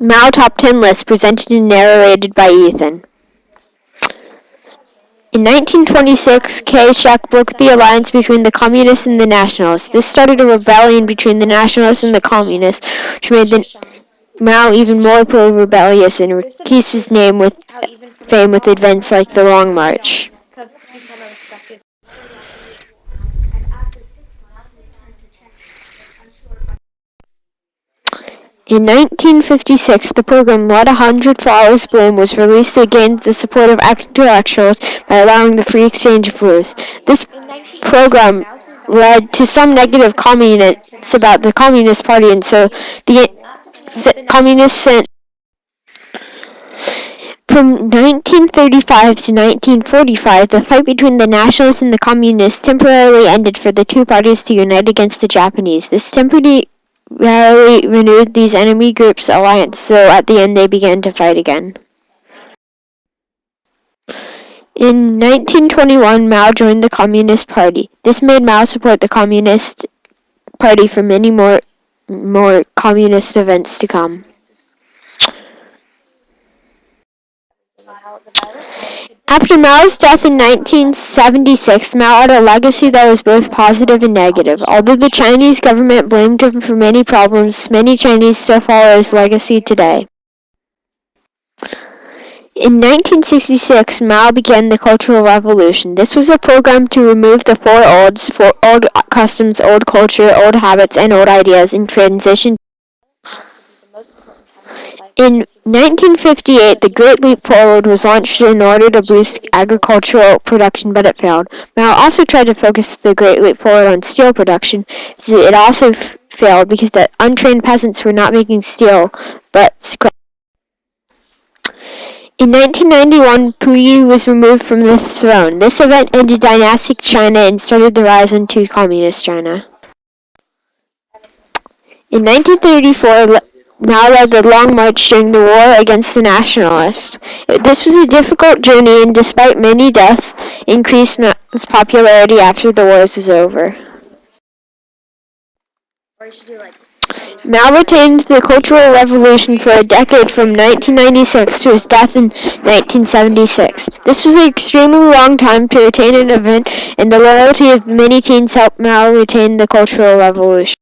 Mao Top 10 List, presented and narrated by Ethan. In 1926, Shek broke the alliance between the Communists and the Nationalists. This started a rebellion between the Nationalists and the Communists, which made Mao even more pro-rebellious and increased his name with fame with events like the Long March. In 1956, the program Let 100 Flowers Bloom was released to gain the support of intellectuals by allowing the free exchange of foods. This program led to some negative comments about the Communist Party, and so the Communists sent. From 1935 to 1945, the fight between the Nationalists and the Communists temporarily ended for the two parties to unite against the Japanese. This temporarily renewed these enemy groups' alliance, though at the end they began to fight again. In 1921, Mao joined the Communist Party. This made Mao support the Communist Party for many more communist events to come. After Mao's death in 1976, Mao had a legacy that was both positive and negative. Although the Chinese government blamed him for many problems, many Chinese still follow his legacy today. In 1966, Mao began the Cultural Revolution. This was a program to remove the four old customs, old culture, old habits, and old ideas, and transition. In 1958, the Great Leap Forward was launched in order to boost agricultural production, but it failed. Mao also tried to focus the Great Leap Forward on steel production. It also failed because the untrained peasants were not making steel, but scrap. In 1991, Puyi was removed from the throne. This event ended dynastic China and started the rise into communist China. In 1934, Mao led the Long March during the war against the Nationalists. This was a difficult journey, and despite many deaths, increased Mao's popularity after the wars was over. Mao retained the Cultural Revolution for a decade from 1996 to his death in 1976. This was an extremely long time to retain an event, and the loyalty of many teens helped Mao retain the Cultural Revolution.